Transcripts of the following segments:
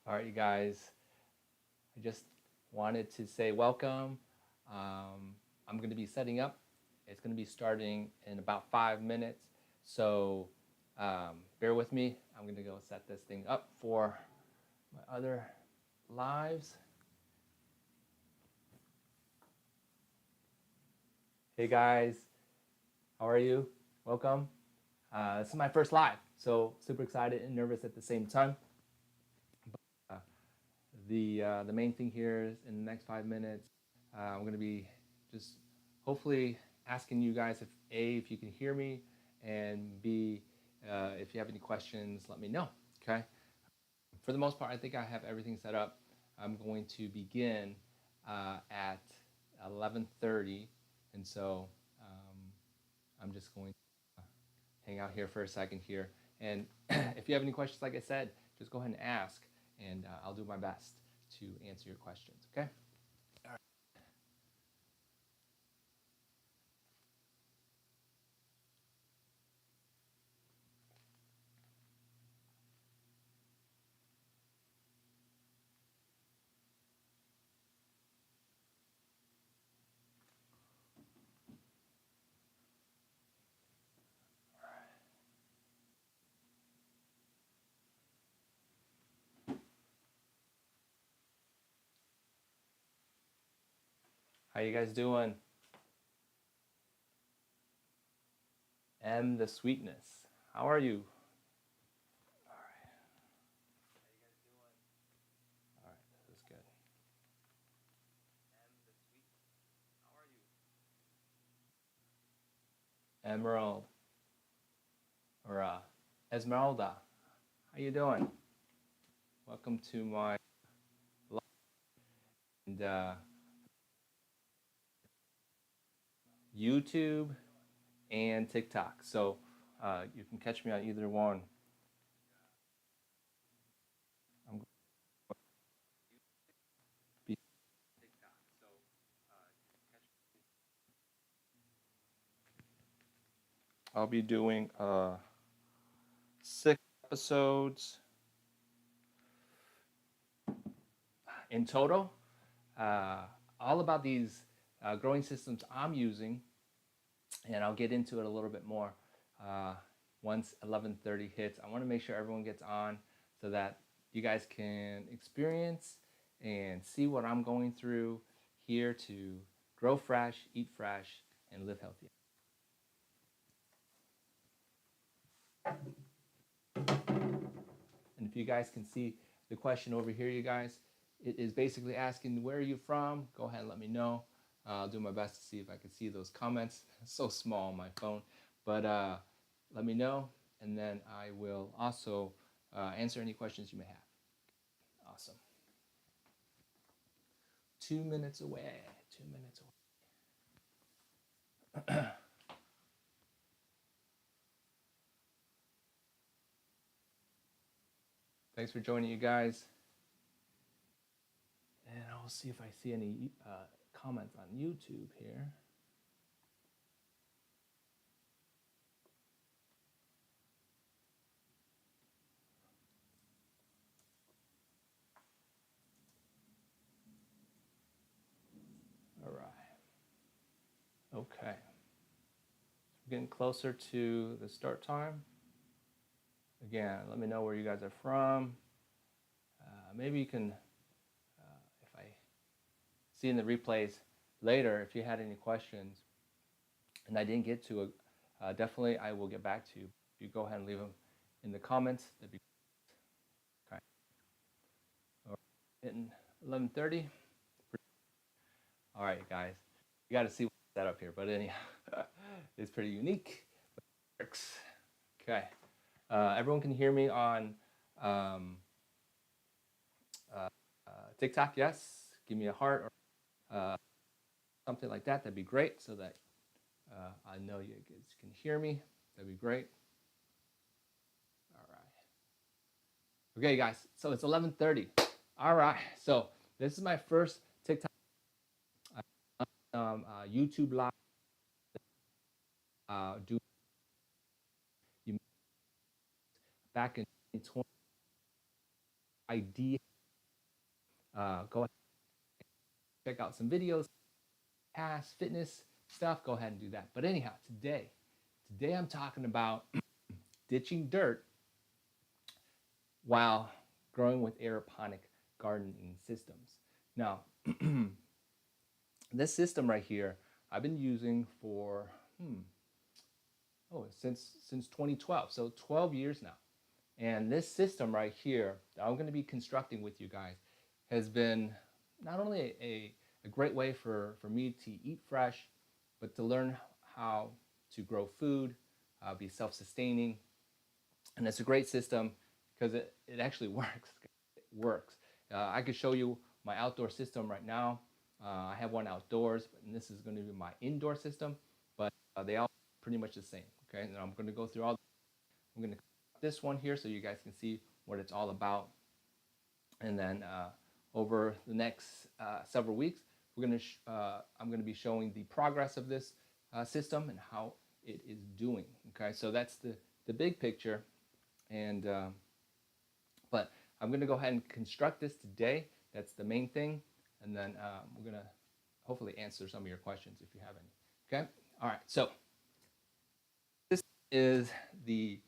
All right, you guys. I just wanted to say welcome. I'm going to be setting up. It's going to be starting in about 5 minutes. So bear with me. I'm going to go set this thing up for my other lives. Hey guys, how are you? Welcome. This is my first live, so super excited and nervous at the same time. Uh, the main thing here is in the next 5 minutes, I'm going to be just hopefully asking you guys if you can hear me, and B, if you have any questions, let me know. Okay. For the most part, I think I have everything set up. I'm going to begin at 11:30, and so I'm just going to hang out here for a second here. And if you have any questions, like I said, just go ahead and ask, and I'll do my best to answer your questions. Okay. All right. How you guys doing? And the sweetness. How are you? All right. How you guys doing? All right, this is good. And the sweetness. How are you? Emerald or Esmeralda. How you doing? Welcome to my live and YouTube and TikTok. So you can catch me on either one. I'm be I'll be doing 6 episodes in total, uh, all about these growing systems I'm using, and I'll get into it a little bit more uh, once 11:30 hits. I want to make sure everyone gets on so that you guys can experience and see what I'm going through here to grow fresh, eat fresh, and live healthy. And if you guys can see the question over here, you guys, it is basically asking, where are you from? Go ahead and let me know. I'll do my best to see if I can see those comments. It's so small on my phone, but let me know, and then I will also answer any questions you may have. Awesome. 2 minutes away. 2 minutes away. Thanks for joining, you guys. And I'll see if I see any comments on YouTube here. All right. Okay. We're getting closer to the start time. Again, let me know where you guys are from. Maybe you can, if I see in the replays later, if you had any questions and I didn't get to it, definitely I will get back to you. You go ahead and leave them in the comments. That'd be okay. All right. Hitting 11:30. All right, guys. You got to see what's set up here, but anyhow, it's pretty unique. Works. Okay. Everyone can hear me on um, uh, TikTok. Yes. Give me a heart or something like that. That'd be great, so that I know you guys can hear me. That'd be great. All right. Okay, guys. So it's 11:30. All right. So this is my first TikTok, YouTube live. Do you back in 2020 idea? go ahead and check out some videos, past fitness stuff. Go ahead and do that. But anyhow, today I'm talking about ditching dirt while growing with aeroponic gardening systems. Now, this system right here, I've been using for since 2012, so 12 years now. And this system right here that I'm going to be constructing with you guys has been not only a great way for me to eat fresh, but to learn how to grow food, be self-sustaining. And it's a great system because it actually works. It works. I could show you my outdoor system right now. I have one outdoors, and this is going to be my indoor system, but they all pretty much the same. Okay, and I'm going to go through all. I'm going to this one here so you guys can see what it's all about. And then over the next several weeks, I'm going to be showing the progress of this system and how it is doing. Okay, so that's the big picture. And but I'm going to go ahead and construct this today. That's the main thing. And then we're going to hopefully answer some of your questions if you have any. Okay, all right. So this is the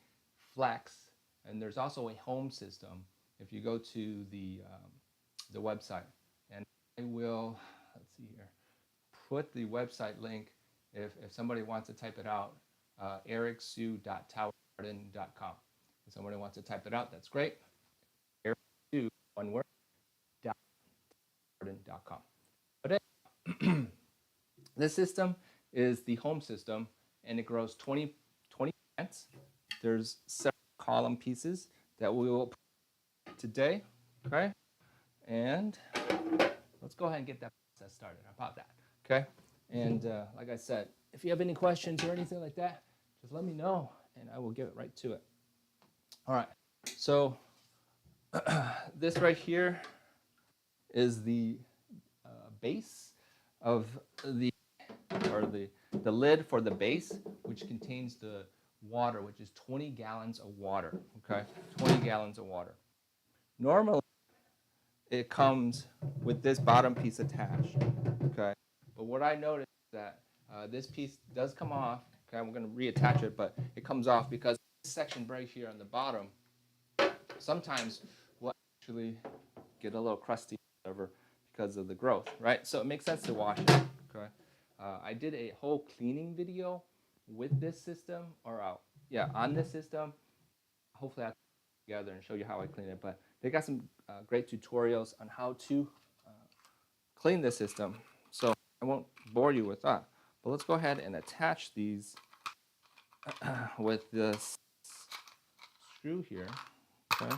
Flex, and there's also a home system. If you go to the website, and I will, let's see here, put the website link if somebody wants to type it out, ericsue.towergarden.com. If somebody wants to type it out, that's great. Ericsue, one word, towergarden.com. But this system is the home system, and it grows 20 plants. There's several column pieces that we will put today, okay? And let's go ahead and get that process started. How about that, okay? And like I said, if you have any questions or anything like that, just let me know, and I will get right to it. All right, so this right here is the base of the lid for the base, which contains the water, which is 20 gallons of water, okay? 20 gallons of water. Normally, it comes with this bottom piece attached, okay? But what I noticed is that this piece does come off, okay? I'm going to reattach it, but it comes off because this section right here on the bottom, sometimes will actually get a little crusty or whatever because of the growth, right? So it makes sense to wash it, okay? I did a whole cleaning video with this system, or on this system. Hopefully I'll put it together and show you how I clean it, but they got some great tutorials on how to clean the system, so I won't bore you with that. But let's go ahead and attach these with this screw here, okay?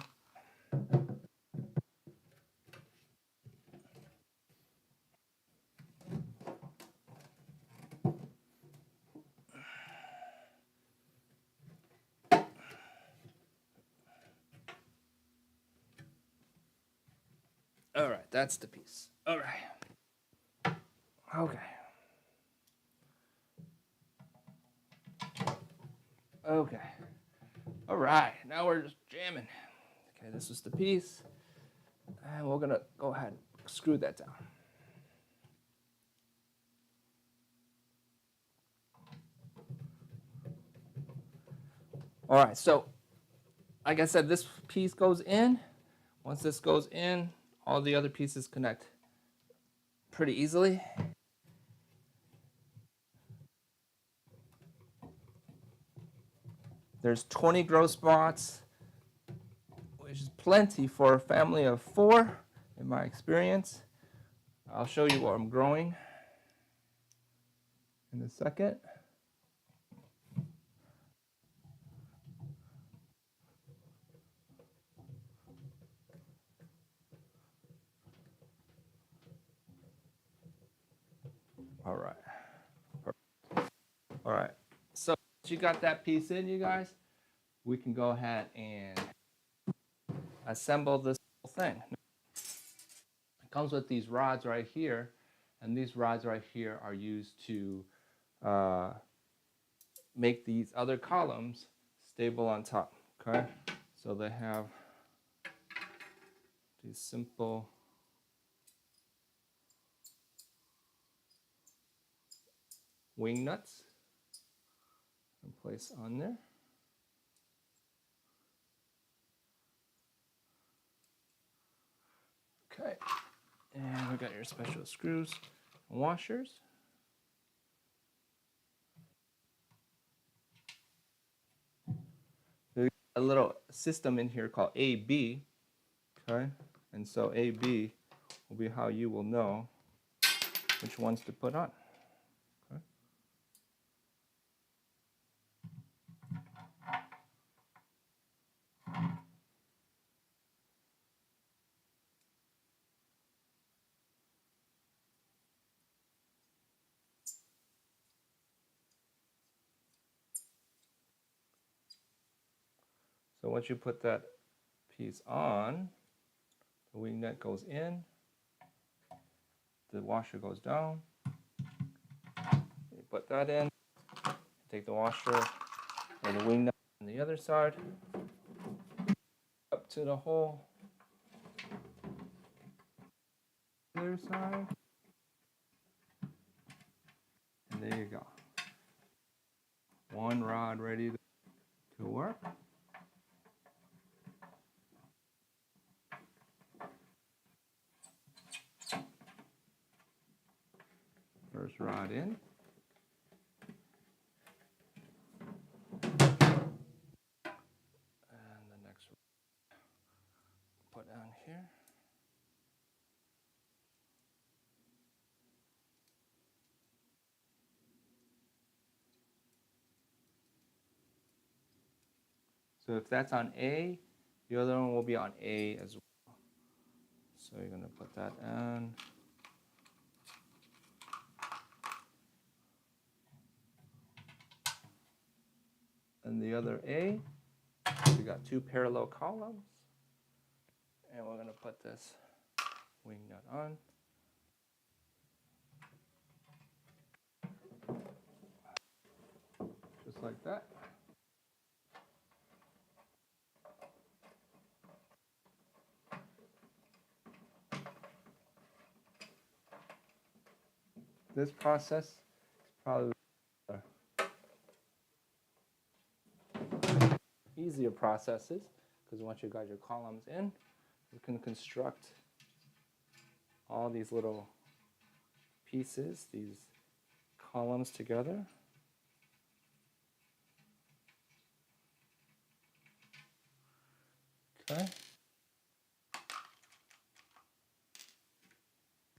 All right, that's the piece. All right. Okay. Okay. All right, now we're just jamming. Okay, this is the piece, and we're gonna go ahead and screw that down. All right, so like I said, this piece goes in. Once this goes in, all the other pieces connect pretty easily. There's 20 grow spots, which is plenty for a family of 4 in my experience. I'll show you what I'm growing in a second. All right. All right. So once you got that piece in, you guys, we can go ahead and assemble this whole thing. It comes with these rods right here, and these rods right here are used to make these other columns stable on top, okay? So they have these simple wing nuts and place on there. Okay, and we got your special screws and washers. There's a little system in here called AB, okay? And so AB will be how you will know which ones to put on. Okay? So once you put that piece on, the wing nut goes in, the washer goes down. You put that in, take the washer or the wing nut on the other side, up to the hole, other side, and there you go. One rod ready to work. First rod in. And the next put on here. So if that's on A, the other one will be on A as well. So you're going to put that on. And the other A, we got two parallel columns. And we're going to put this wing nut on. Just like that. This process is probably easier processes because once you got your columns in, you can construct all these little pieces, these columns together. Okay.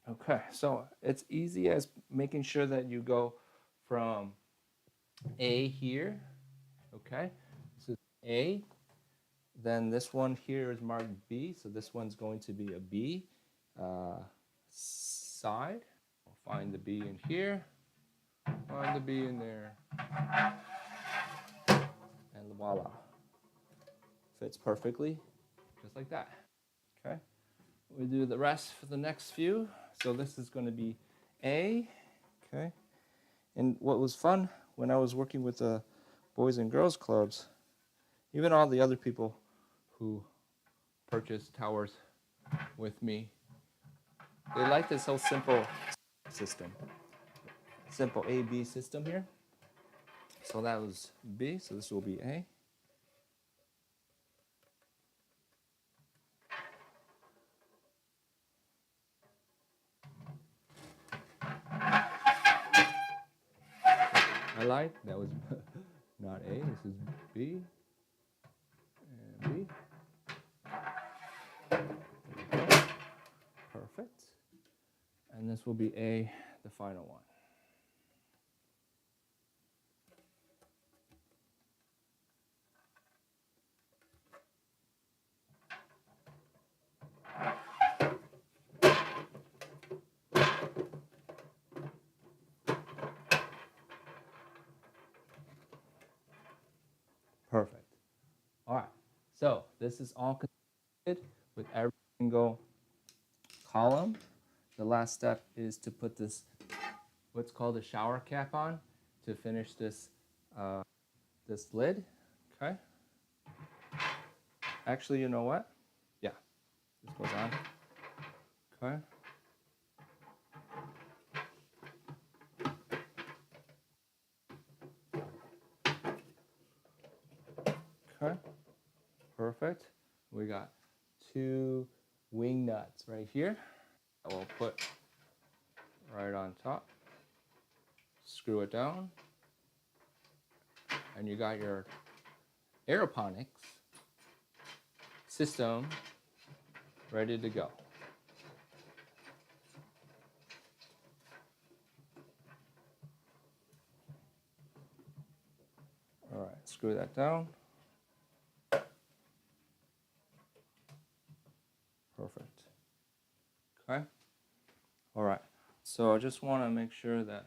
Okay, so it's easy as making sure that you go from A here, okay? This is A. Then this one here is marked B, so this one's going to be a B side. We'll find the B in here, find the B in there, and voila. Fits perfectly, just like that, okay? We do the rest for the next few. So this is going to be A, okay? And what was fun when I was working with the Boys and Girls Clubs, even all the other people who purchased towers with me, they like this whole simple system. Simple A-B system here. So that was B, so this will be A. I lied, that was not A, this is B, and B. Perfect. And this will be A, the final one. Perfect. All right, so this is all completed with every single column. The last step is to put this, what's called a shower cap on to finish this, this lid, okay? Actually, you know what? Yeah, this goes on, okay? Perfect. We got 2 wing nuts right here that we'll put right on top. Screw it down. And you got your aeroponics system ready to go. All right, screw that down. Perfect. Okay. All right. So I just want to make sure that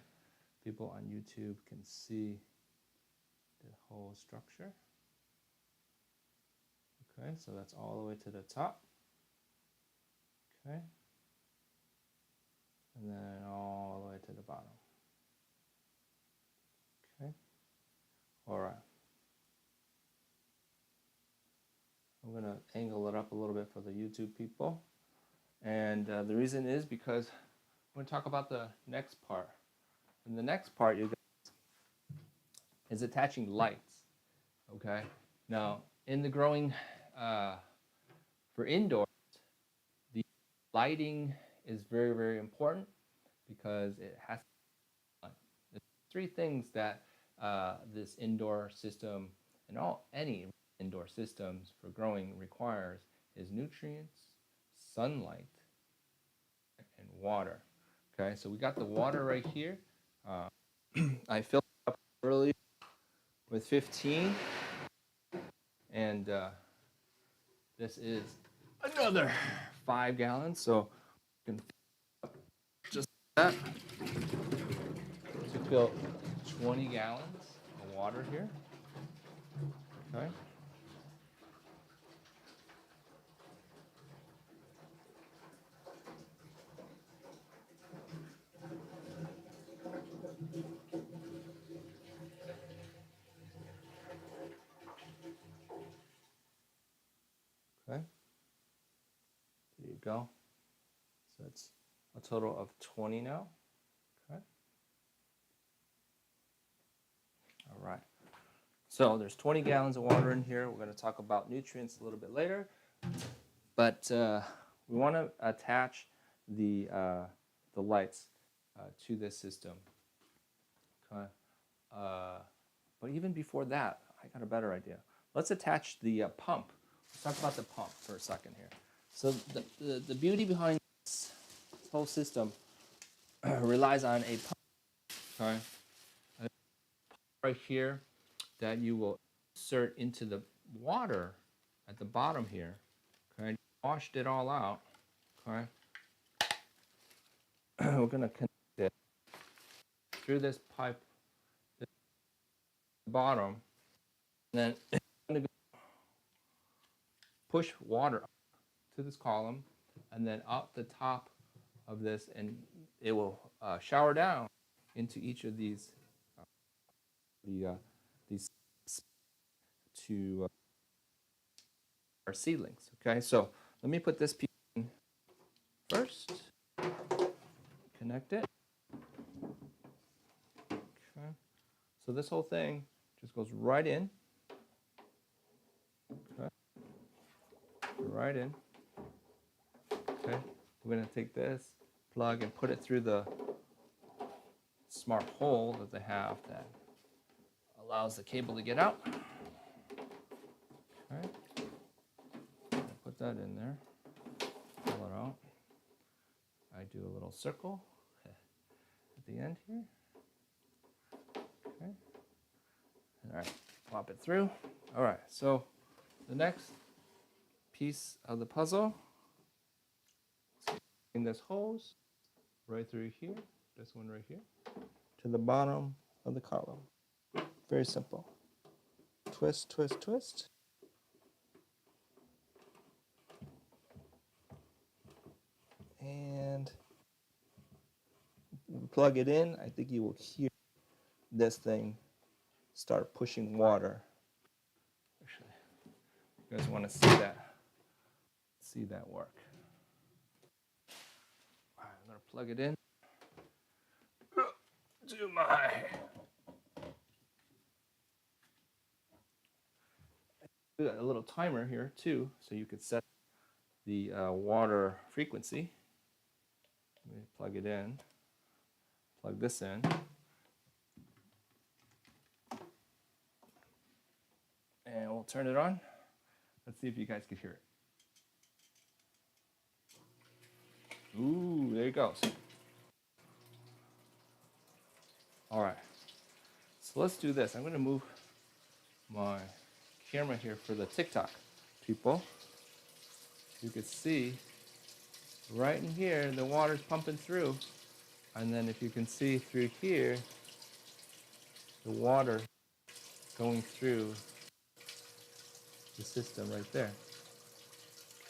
people on YouTube can see the whole structure. Okay, so that's all the way to the top. Okay. And then all the way to the bottom. Okay. All right. I'm going to angle it up a little bit for the YouTube people. And the reason is because I'm going to talk about the next part. And the next part, you guys, is attaching lights. Okay. Now, in the growing for indoors, the lighting is very, very important because it has the 3 things that this indoor system and any indoor systems for growing requires is nutrients, sunlight, and water. Okay, so we got the water right here. I filled it up early with 15, and this is another 5 gallons. So you can just that to fill 20 gallons of water here. Okay. Okay. There you go. So it's a total of 20 now. Okay. All right. So there's 20 gallons of water in here. We're going to talk about nutrients a little bit later. But we want to attach the lights to this system. Okay. But even before that, I got a better idea. Let's attach the pump. Let's talk about the pump for a second here. So the beauty behind this whole system relies on a pump. Okay. A pump right here that you will insert into the water at the bottom here. Okay. Washed it all out. Okay. We're going to connect it through this pipe at the bottom, and then I'm going to push water up to this column and then up the top of this, and it will shower down into each of these these to our seedlings. Okay, so let me put this piece in first. Connect it. Okay, so this whole thing just goes right in. Okay, right in. Okay, we're gonna take this plug and put it through the smart hole that they have that allows the cable to get out. Okay, put that in there, pull it out. I do a little circle at the end here. Okay, all right, pop it through. All right, so the next piece of the puzzle is in this hose right through here, this one right here, to the bottom of the column. Very simple. Twist, twist, twist. And plug it in. I think you will hear this thing start pushing water. Actually, you guys want to see that work. All right, I'm going to plug it in to my We got a little timer here too, so you could set the water frequency. Let me plug it in, plug this in. And we'll turn it on. Let's see if you guys can hear it. Ooh, there it goes. All right, so let's do this. I'm gonna move my camera here for the TikTok people. You can see right in here, the water's pumping through. And then if you can see through here, the water going through the system right there,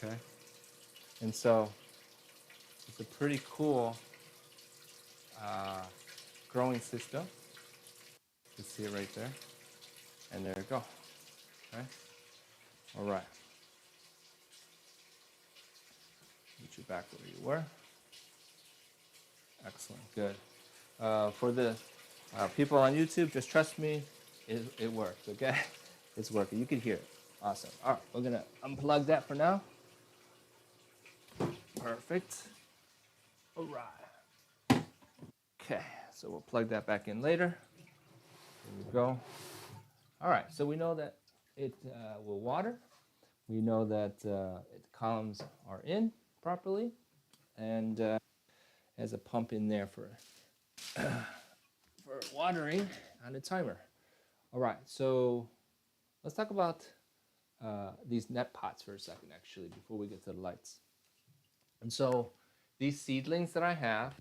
okay? And so it's a pretty cool growing system. You can see it right there. And there you go, okay? All right. Get you back where you were. Excellent, good. For the people on YouTube, just trust me, it works, okay? It's working, you can hear it. Awesome. All right, we're gonna unplug that for now. Perfect. All right. Okay, so we'll plug that back in later. There we go. All right, so we know that it will water. We know that the columns are in properly, and has a pump in there for watering on a timer. All right, so let's talk about these net pots for a second, actually, before we get to the lights. And so these seedlings that I have,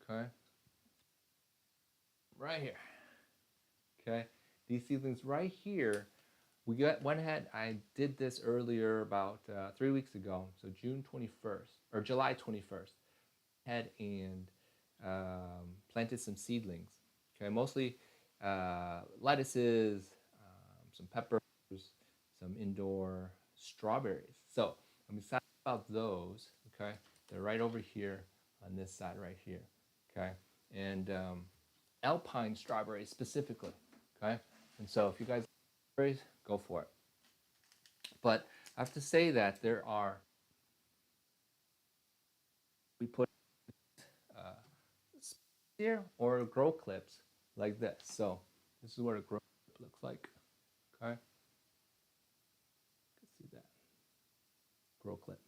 okay, right here, okay, these seedlings right here, went ahead, I did this earlier about 3 weeks ago, so June 21st, or July 21st, had and planted some seedlings, okay, mostly lettuces, some peppers, some indoor strawberries. So I'm excited about those, okay? They're right over here on this side right here, okay? And alpine strawberries specifically, okay? And so if you guys like strawberries, go for it. But I have to say that we put here or grow clips like this. So this is what a grow clip looks like, okay? You can see that, grow clip,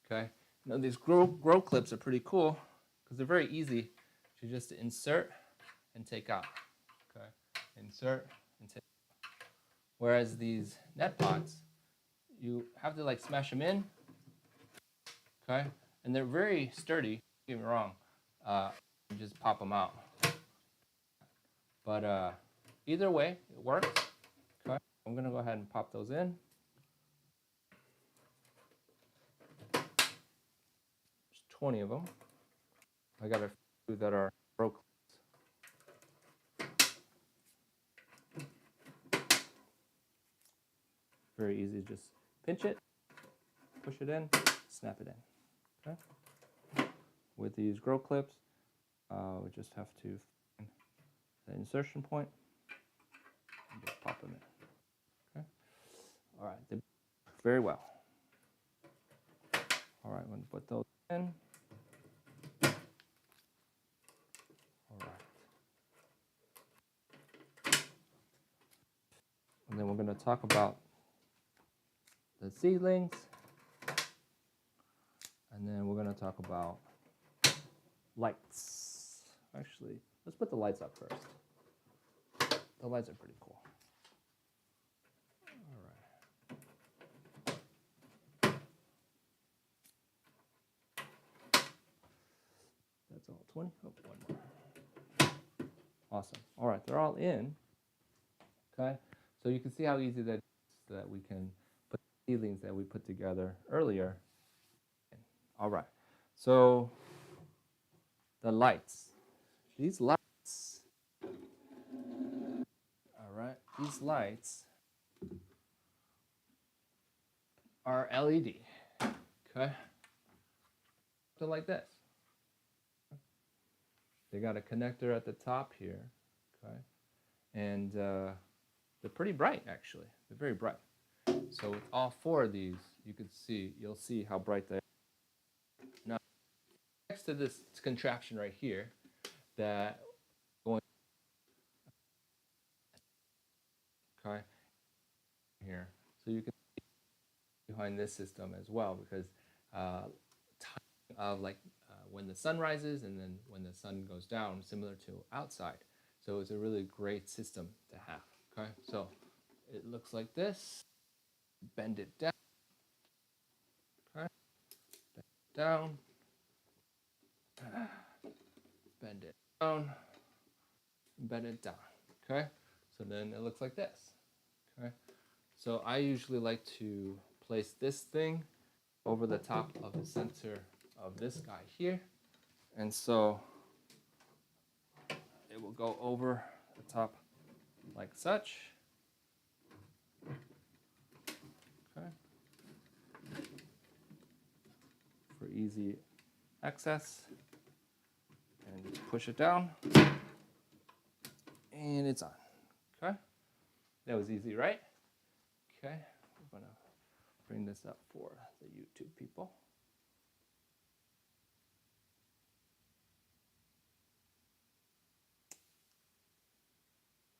okay? Now these grow clips are pretty cool because they're very easy to just insert and take out, okay? Insert and take out. Whereas these net pots, you have to like smash them in, okay? And they're very sturdy, don't get me wrong. You just pop them out. But either way, it works, okay? I'm gonna go ahead and pop those in. There's 20 of them. I got a few that are broke. Very easy, just pinch it, push it in, snap it in, okay? With these grow clips, we just have to find the insertion point and just pop them in, okay? All right, they work very well. All right, I'm gonna put those in. All right. And then we're gonna talk about the seedlings. And then we're gonna talk about lights. Actually, let's put the lights up first. The lights are pretty cool. All right. That's all 20. Oh, one more. Awesome. All right, they're all in. Okay, so you can see how easy that is, that we can put the seedlings that we put together earlier. All right, so the lights. These lights, all right, these lights are LED, okay? So like this. They got a connector at the top here, okay? And they're pretty bright, actually. They're very bright. So with all 4 of these, you'll see how bright they are. Now, next to this contraption right here, that going okay here, so you can see behind this system as well, because timing of like when the sun rises and then when the sun goes down, similar to outside. So it's a really great system to have. Okay, so it looks like this. Bend it down. Okay, bend it down. Bend it down. Bend it down. Okay, so then it looks like this. Okay, so I usually like to place this thing over the top of the center of this guy here, and so it will go over the top like such. Okay, for easy access, and just push it down, and it's on. Okay, that was easy, right? Okay, we're gonna bring this up for the YouTube people.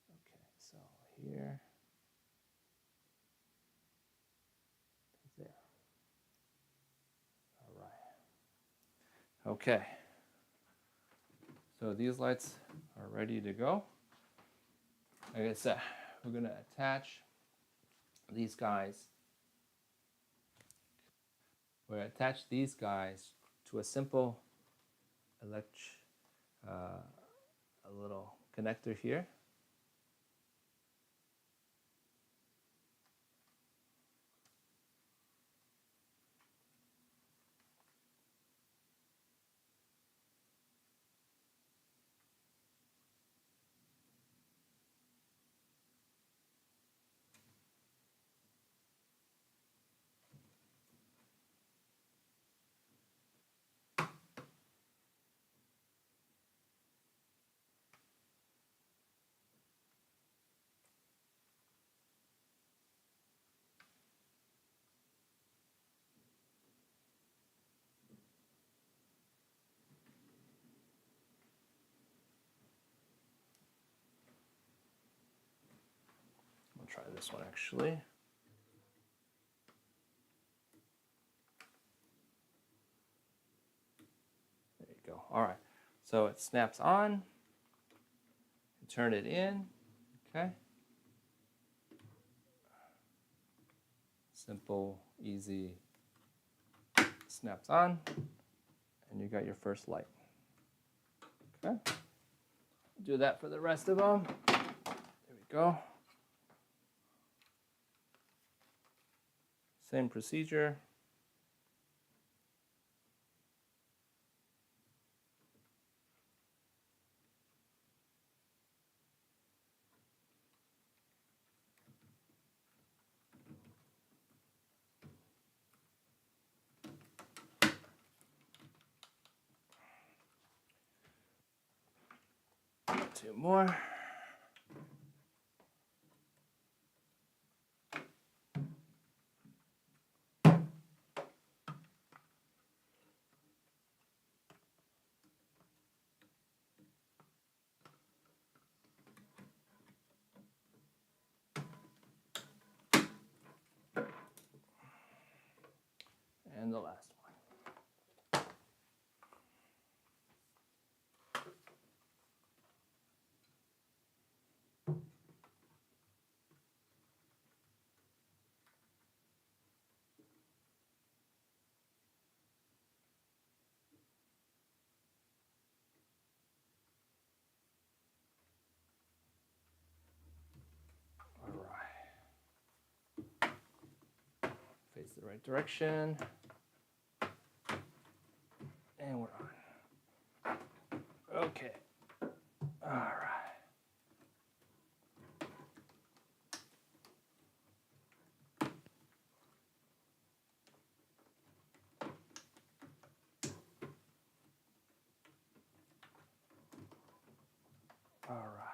Okay, so here, there. All right. Okay. So these lights are ready to go. Like I said, we're gonna attach these guys. We're gonna attach these guys to a simple a little connector here. I'll try this one actually. There you go. All right. So it snaps on. Turn it in. Okay. Simple, easy. Snaps on, and you got your first light. Okay. Do that for the rest of them. There we go. Same procedure. Two more. And the last one. All right. Face the right direction. And we're on. Okay. All right. All right.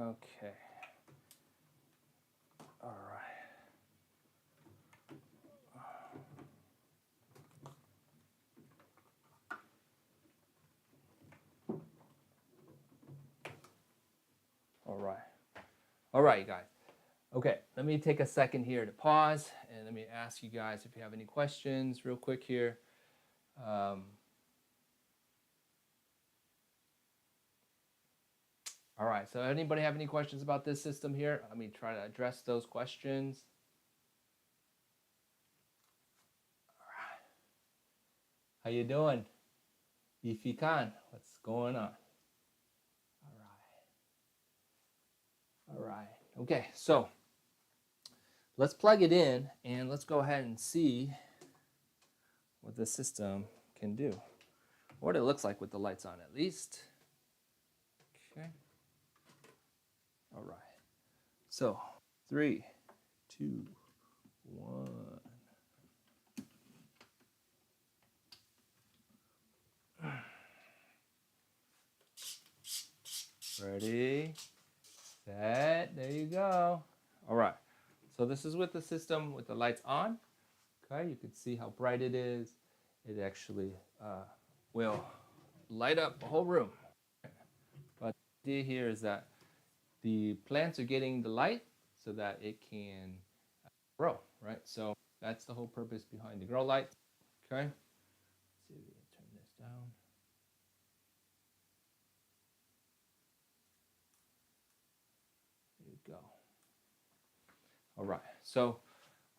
Okay. All right. All right. All right, you guys. Okay, let me take a second here to pause and let me ask you guys if you have any questions real quick here. All right, so anybody have any questions about this system here? Let me try to address those questions. All right. How you doing? If you can, what's going on? All right. All right. Okay, so let's plug it in and let's go ahead and see what the system can do. What it looks like with the lights on at least. Okay. All right. So 3, 2, 1. Ready, set, there you go. All right, so this is with the system with the lights on. Okay, you can see how bright it is. It actually will light up the whole room. But the idea here is that the plants are getting the light so that it can grow, right? So that's the whole purpose behind the grow lights. Okay, let's see if we can turn this down. There you go. All right, so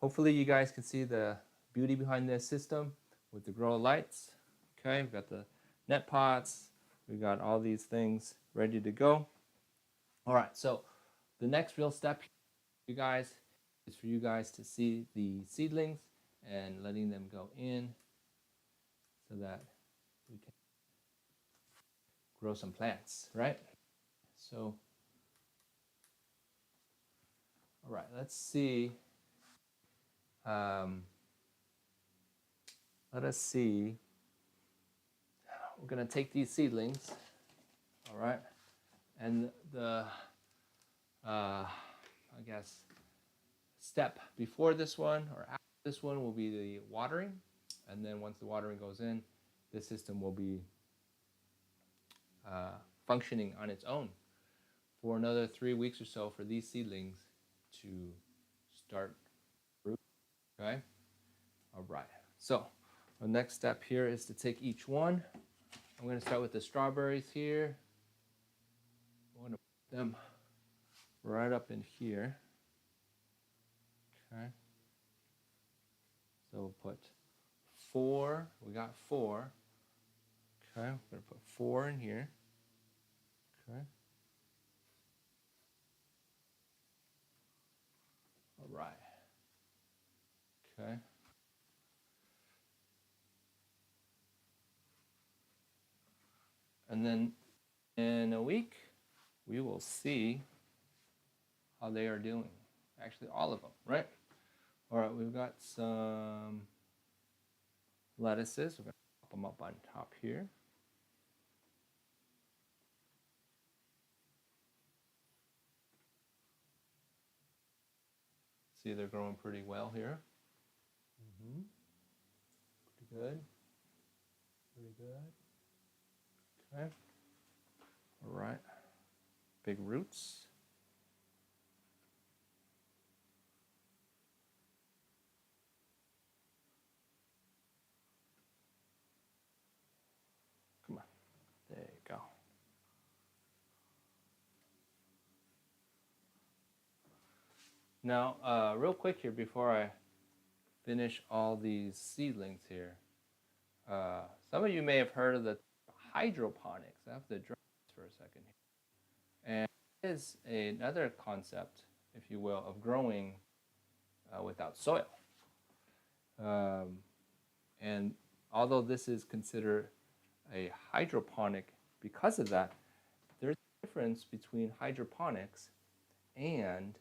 hopefully you guys can see the beauty behind this system with the grow lights. Okay, we've got the net pots, we got all these things ready to go. All right, so the next real step, you guys, is for you guys to see the seedlings and letting them go in so that we can grow some plants, right? So, all right, let's see. Let us see. We're gonna take these seedlings, all right, and the I guess step before this one or after this one will be the watering, and then once the watering goes in, this system will be functioning on its own for another 3 weeks or so for these seedlings to start fruit. Okay, all right, so the next step here is to take each one. I'm going to start with the strawberries here. I want to put them right up in here. Okay, so we'll put 4. We got 4. Okay, I'm going to put 4 in here. Okay. All right. Okay. And then in a week, we will see how they are doing. Actually, all of them, right? All right, we've got some lettuces. We're going to pop them up on top here. See, they're growing pretty well here. Pretty good. Pretty good. Okay. All right. Big roots. Come on. There you go. Now, real quick here before I finish all these seedlings here, some of you may have heard of the hydroponics. I have to address this for a second here. And it is another concept, if you will, of growing without soil. And although this is considered a hydroponic because of that, there's a difference between hydroponics and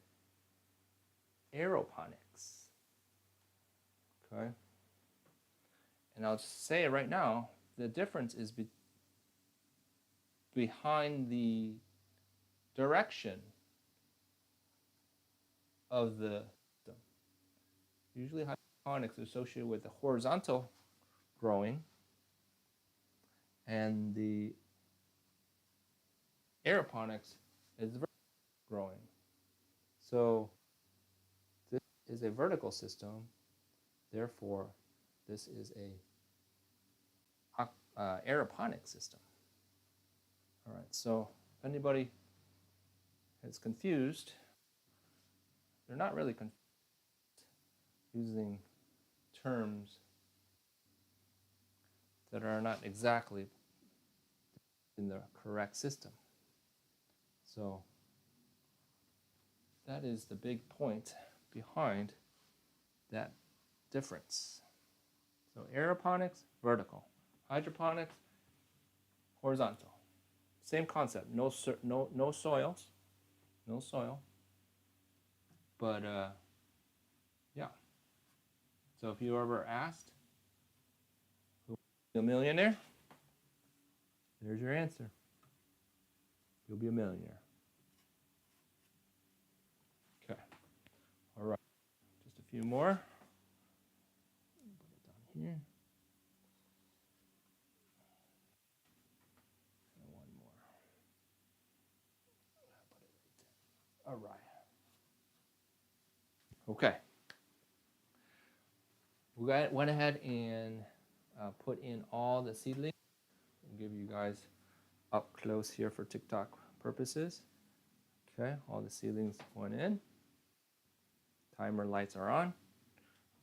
aeroponics. Okay? And I'll just say it right now, the difference is behind the direction of the system. Usually hydroponics is associated with the horizontal growing, and the aeroponics is vertical growing. So this is a vertical system, therefore this is a aeroponic system. All right, so if anybody is confused, they're not really confused using terms that are not exactly in the correct system. So that is the big point behind that difference. So aeroponics, vertical. Hydroponics, horizontal. Same concept. No soils, no soil. But yeah. So if you ever asked who will be a millionaire, there's your answer. You'll be a millionaire. Okay. All right. Just a few more. Put it down here. And one more. Put it right there. All right. Okay. We went ahead and put in all the seedlings. I'll give you guys up close here for TikTok purposes. Okay, all the seedlings went in. Timer lights are on.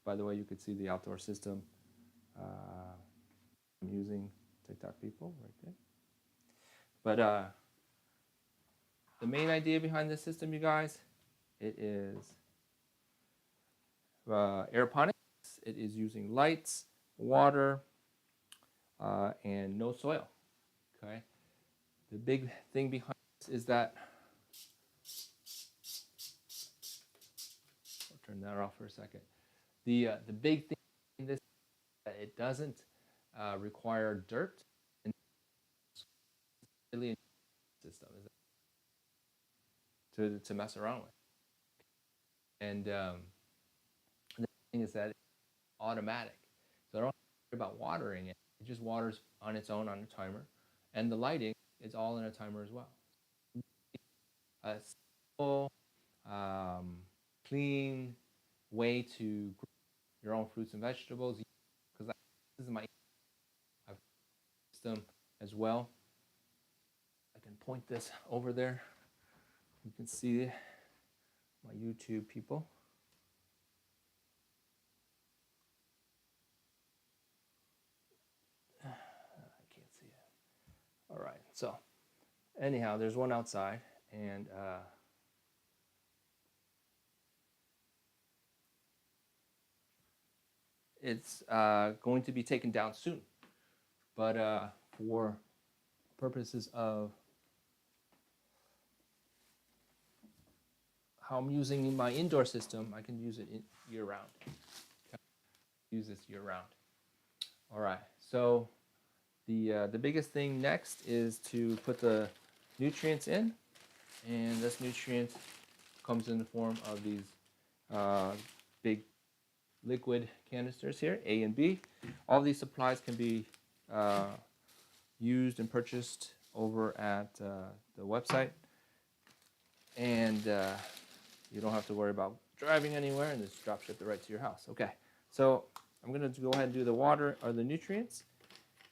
By the way, you could see the outdoor system. I'm using TikTok people right there. But the main idea behind this system, you guys, it is aeroponics. It is using lights, water, and no soil. Okay. The big thing behind this is that, I'll turn that off for a second. The big thing in this is that it doesn't require dirt and really system to mess around with. And the thing is that it's automatic, so I don't have to worry about watering it. It just waters on its own on a timer, and the lighting is all in a timer as well. A simple, clean way to grow your own fruits and vegetables. Because this is my system as well. I can point this over there. You can see my YouTube people. I can't see it. All right, so anyhow, there's one outside, and it's going to be taken down soon. But for purposes of how I'm using my indoor system, I can use it year-round. Use this year-round. All right, so the biggest thing next is to put the nutrients in, and this nutrient comes in the form of these big liquid canisters here, A and B. All these supplies can be used and purchased over at the website, and you don't have to worry about driving anywhere, and just drop ship it right to your house. Okay, so I'm going to go ahead and do the water or the nutrients,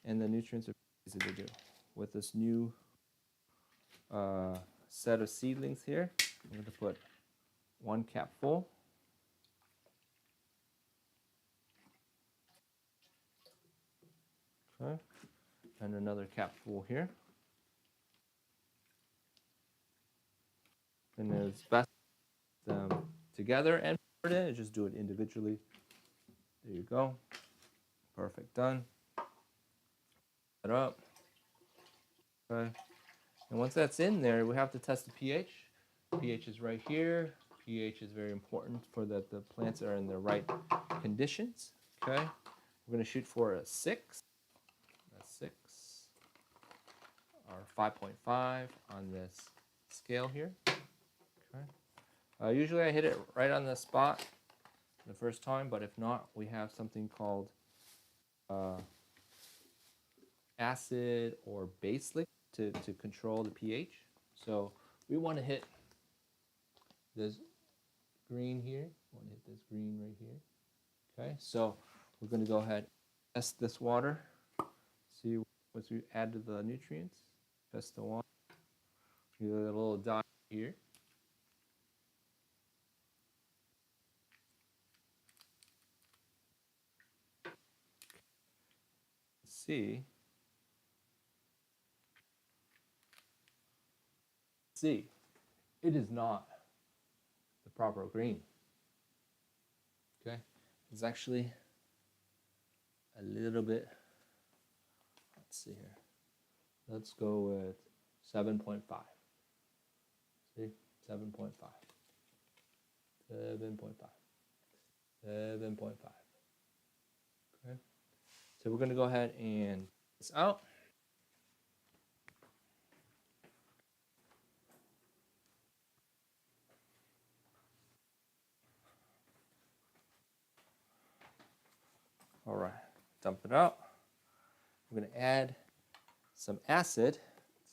and the nutrients are easy to do with this new set of seedlings here. I'm going to put 1 cap full. Okay, and another cap full here. And it's best them together and pour it in, just do it individually. There you go. Perfect, done. Set up. Okay. And once that's in there, we have to test the pH. pH is right here. pH is very important for that the plants are in the right conditions. Okay. We're going to shoot for a 6. That's 6. Or 5.5 on this scale here. Okay. Usually I hit it right on the spot the first time, but if not, we have something called acid or base liquid to control the pH. So we want to hit this green here. We want to hit this green right here. Okay, so we're going to go ahead and test this water. See what we add to the nutrients. Test the water. Get a little dot here. See, it is not the proper green. Okay, it's actually a little bit. Let's see here. Let's go with 7.5. See, 7.5. 7.5. 7.5. Okay. So we're going to go ahead and this out. All right. Dump it out. We're going to add some acid.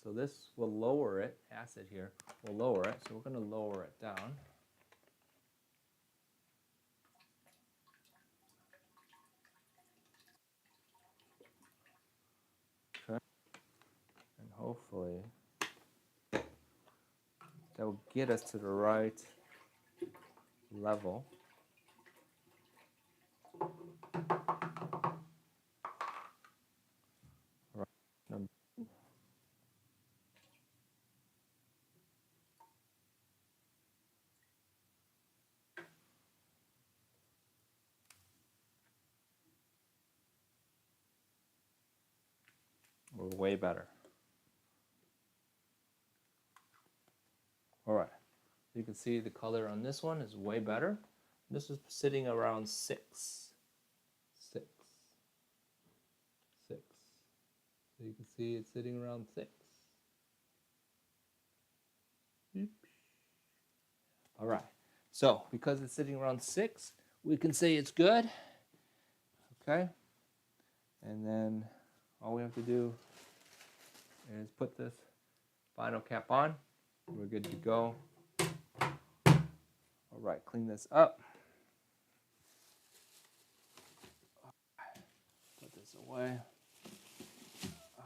So this will lower it. Acid here will lower it. So we're going to lower it down. Okay. And hopefully that will get us to the right level. We're way better. All right. You can see the color on this one is way better. This is sitting around 6. 6. 6. So you can see it's sitting around 6. All right. So because it's sitting around 6, we can say it's good. Okay. And then all we have to do is put this final cap on. We're good to go. All right, clean this up. Put this away. All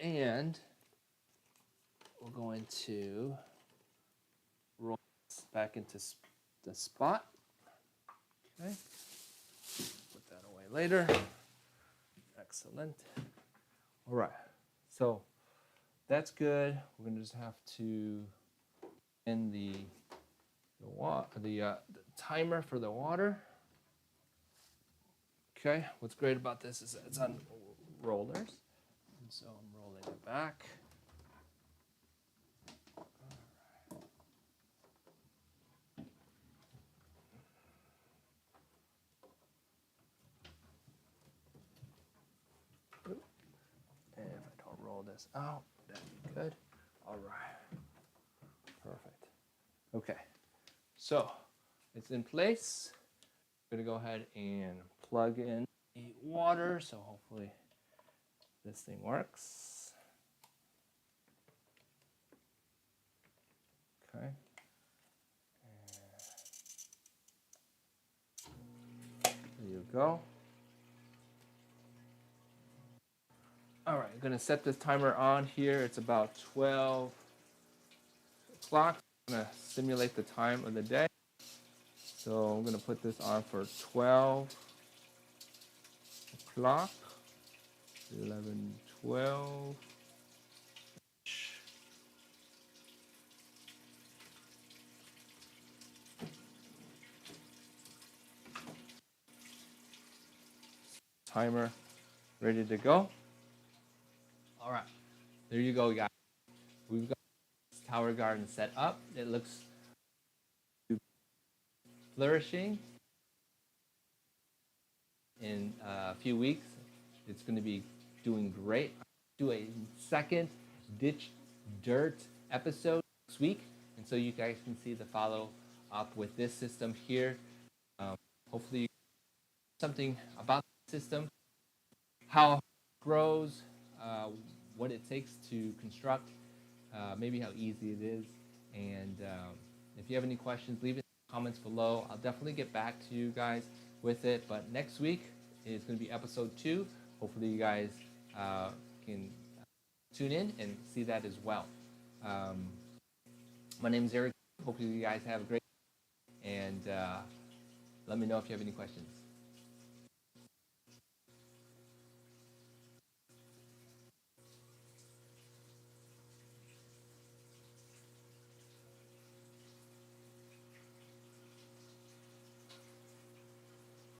right. And we're going to roll this back into the spot. Okay. Put that away later. Excellent. All right. So that's good. We're going to just have to end the timer for the water. Okay, what's great about this is that it's on rollers. And so I'm rolling it back. And if I don't roll this out, that'd be good. All right. Perfect. Okay, so it's in place. I'm gonna go ahead and plug in the water, so hopefully this thing works. Okay. There you go. All right, I'm gonna set this timer on here. It's about 12 o'clock. I'm gonna simulate the time of the day. So I'm gonna put this on for 12 o'clock. 11, 12. Timer ready to go. All right, there you go, guys. We've got this tower garden set up. It looks flourishing. In a few weeks, it's going to be doing great. Do a second ditch dirt episode next week, and so you guys can see the follow up with this system here. Hopefully, something about the system, how it grows, what it takes to construct, maybe how easy it is. And if you have any questions, leave it in the comments below. I'll definitely get back to you guys with it. But next week is going to be episode 2. Hopefully, you guys can tune in and see that as well. My name is Eric. Hopefully, you guys have a great day, and let me know if you have any questions.